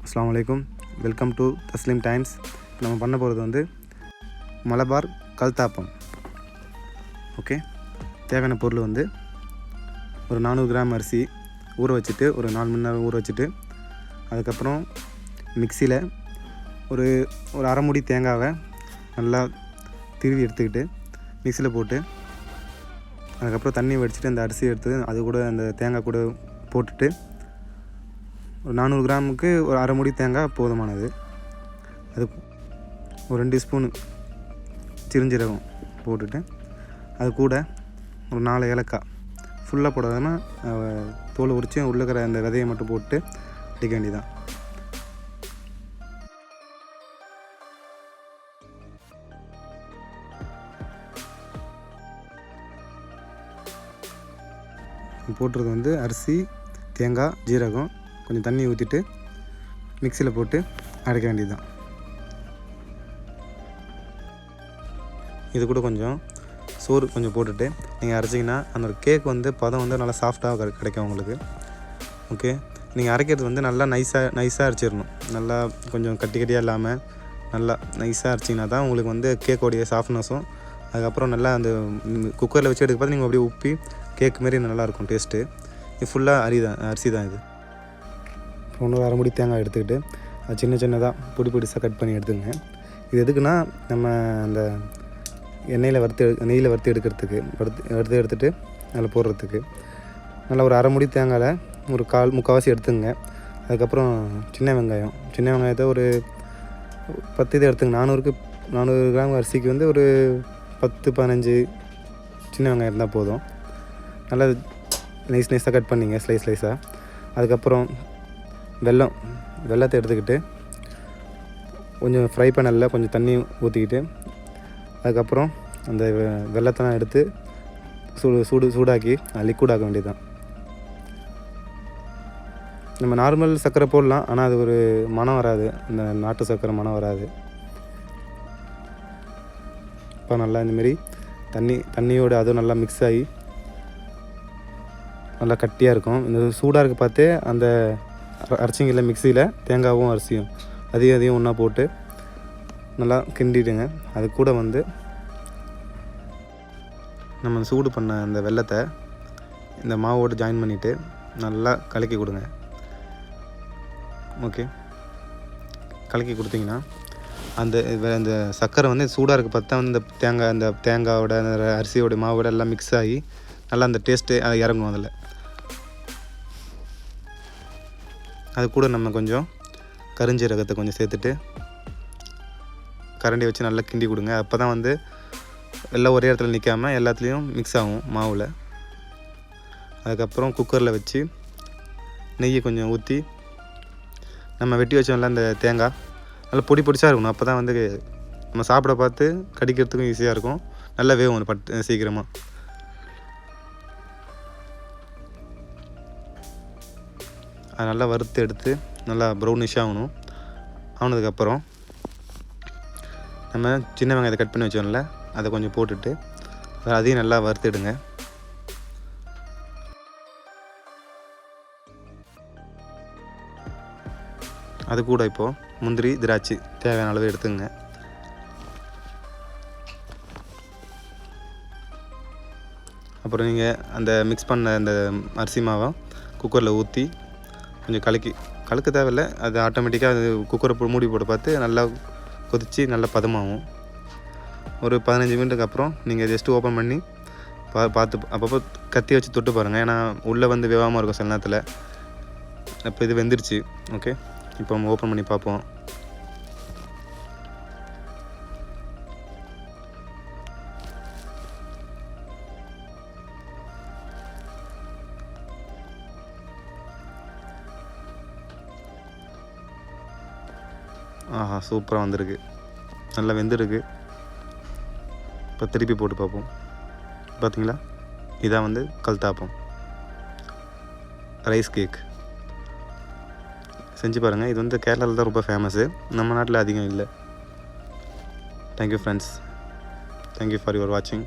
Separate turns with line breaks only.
அஸ்ஸலாமு அலைக்கும். Welcome to Tasleem times. நம்ம பண்ண போகிறது வந்து மலபார் கல்தாப்பம். ஓகே, தேவையான பொருள் வந்து ஒரு 400 கிராம் அரிசி ஊற வச்சுட்டு ஒரு 4 மணி நேரம் ஊற வச்சுட்டு, அதுக்கப்புறம் மிக்சியில் ஒரு அரை மூடி தேங்காவை நல்லா திருவி எடுத்துக்கிட்டு மிக்சியில் போட்டு, அதுக்கப்புறம் தண்ணி வடிச்சிட்டு அந்த அரிசி எடுத்து அது கூட அந்த தேங்காய் கூட போட்டுட்டு, ஒரு 400 கிராமுக்கு ஒரு அரை மூடி தேங்காய் போதுமானது. அது ஒரு 2 ஸ்பூனு சிறுஞ்சீரகம் போட்டுட்டு, அது கூட ஒரு 4 ஏலக்காய் ஃபுல்லாக போடாமல் தோலை உரித்து உள்ளே இருக்கிற அந்த விதையை மட்டும் போட்டு அடிக்க வேண்டியதான். போட்டுறது வந்து அரிசி, தேங்காய், ஜீரகம், கொஞ்சம் தண்ணி ஊற்றிட்டு மிக்சியில் போட்டு அரைக்க வேண்டியது தான். இது கூட கொஞ்சம் சோறு கொஞ்சம் போட்டுட்டு நீங்கள் அரைச்சிங்கன்னா அந்த கேக் வந்து பதம் வந்து நல்லா சாஃப்டாக கிடைக்கும் உங்களுக்கு. ஓகே, நீங்கள் அரைக்கிறது வந்து நல்லா நைஸாக அரைச்சிடணும். நல்லா கொஞ்சம் கட்டியாக இல்லாமல் நல்லா நைஸாக அரைச்சிங்கன்னா தான் உங்களுக்கு வந்து கேக்கோடைய சாஃப்ட்னஸும், அதுக்கப்புறம் நல்லா அந்த குக்கரில் வச்சு எடுக்க பார்த்து நீங்கள் அப்படியே உப்பி கேக் மாரி நல்லாயிருக்கும் டேஸ்ட்டு. இது ஃபுல்லாக அரிசி தான். இது ஒன்று அரை மூடி தேங்காய் எடுத்துக்கிட்டு அது சின்னதாக பொடிசாக கட் பண்ணி எடுத்துங்க. இது எதுக்குன்னா நம்ம அந்த நெய்யில் வறுத்து எடுக்கிறதுக்கு எடுத்துகிட்டு அதில் போடுறதுக்கு. நல்லா ஒரு அரை மூடி தேங்காயில் ஒரு முக்கால்வாசி எடுத்துங்க. அதுக்கப்புறம் சின்ன வெங்காயத்தை ஒரு 10 இது எடுத்துங்க. 400 கிராம் அரிசிக்கு வந்து ஒரு 10-15 சின்ன வெங்காயம் இருந்தால் போதும். நல்லா நைஸாக கட் பண்ணிங்க ஸ்லைஸாக. அதுக்கப்புறம் வெல்லத்தை எடுத்துக்கிட்டு கொஞ்சம் ஃப்ரை பண்ணல கொஞ்சம் தண்ணி ஊற்றிக்கிட்டு, அதுக்கப்புறம் அந்த வெல்லத்தெல்லாம் எடுத்து சூடாக்கி லிக்விட் ஆக்க வேண்டியது தான். நம்ம நார்மல் சர்க்கரை போடலாம், ஆனால் அது ஒரு மனம் வராது, அந்த நாட்டு சர்க்கரை மனம் வராது. இப்போ நல்லா இந்தமாரி தண்ணியோடு அதுவும் நல்லா மிக்ஸ் ஆகி நல்லா கட்டியாக இருக்கும். இந்த சூடாக இருக்க பார்த்து அந்த அரைச்சிங்கல்ல மிக்சியில் தேங்காயும் அரிசியும் அதையும் ஒன்றா போட்டு நல்லா கிண்டிடுங்க. அது கூட வந்து நம்ம சூடு பண்ண அந்த வெல்லத்தை இந்த மாவோடு ஜாயின் பண்ணிவிட்டு நல்லா கலக்கி கொடுங்க. ஓகே, கலக்கி கொடுத்தீங்கன்னா அந்த சர்க்கரை வந்து சூடாக இருக்க பார்த்தா அந்த தேங்காயோட அந்த அரிசியோட மாவோட எல்லாம் மிக்ஸ் ஆகி நல்லா அந்த டேஸ்ட்டு இறங்கும் அதில். அது கூட நம்ம கொஞ்சம் கருஞ்சீரகத்தை கொஞ்சம் சேர்த்துட்டு கரண்டி வச்சு நல்லா கிண்டி கொடுங்க. அப்போ தான் வந்து எல்லாம் ஒரே இடத்துல நிற்காமல் எல்லாத்துலேயும் மிக்ஸ் ஆகும் மாவில். அதுக்கப்புறம் குக்கரில் வச்சு நெய்யை கொஞ்சம் ஊற்றி நம்ம வெட்டி வச்சோம்ல அந்த தேங்காய் நல்லா பொடிசாக இருக்கணும். அப்போ தான் வந்து நம்ம சாப்பிட பார்த்து கடிக்கிறதுக்கும் ஈஸியாக இருக்கும். நல்லா வேகும் சீக்கிரமாக. அது நல்லா வறுத்து எடுத்து நல்லா ப்ரௌனிஷாக ஆனதுக்கப்புறம் நம்ம சின்ன வெங்காயத்தை கட் பண்ணி வச்சோம்ல அதை கொஞ்சம் போட்டுட்டு அதையும் நல்லா வறுத்துடுங்க. அது கூட இப்போது முந்திரி, திராட்சை தேவையான அளவு எடுத்துங்க. அப்புறம் நீங்கள் அந்த மிக்ஸ் பண்ண அந்த அரிசி மாவை குக்கரில் ஊற்றி கொஞ்சம் கலக்க தேவையில்லை, அது ஆட்டோமேட்டிக்காக அது குக்கரை மூடி போட்டு பார்த்து நல்லா கொதித்து நல்லா பதமாகும். ஒரு 15 மினிட்டுக்கு அப்புறம் நீங்கள் ஜஸ்ட்டு ஓப்பன் பண்ணி பார்த்து அப்பப்போ கத்தி வச்சு தொட்டு பாருங்கள். ஏன்னா உள்ளே வந்து வேகாமல் இருக்கும் சில நேரத்தில். இப்போ இது வெந்துருச்சு. ஓகே, இப்போ நம்ம ஓப்பன் பண்ணி பார்ப்போம். ஆஹா, சூப்பராக வந்திருக்கு, நல்லா வெந்திருக்கு. இப்போ திருப்பி போட்டு பார்ப்போம். பார்த்தீங்களா, இதான் வந்து கல்தாப்பம் ரைஸ் கேக். செஞ்சு பாருங்கள். இது வந்து கேரளாவில் தான் ரொம்ப ஃபேமஸ்ஸு, நம்ம நாட்டில் அதிகம் இல்லை. Thank you friends, thank you for your வாட்சிங்.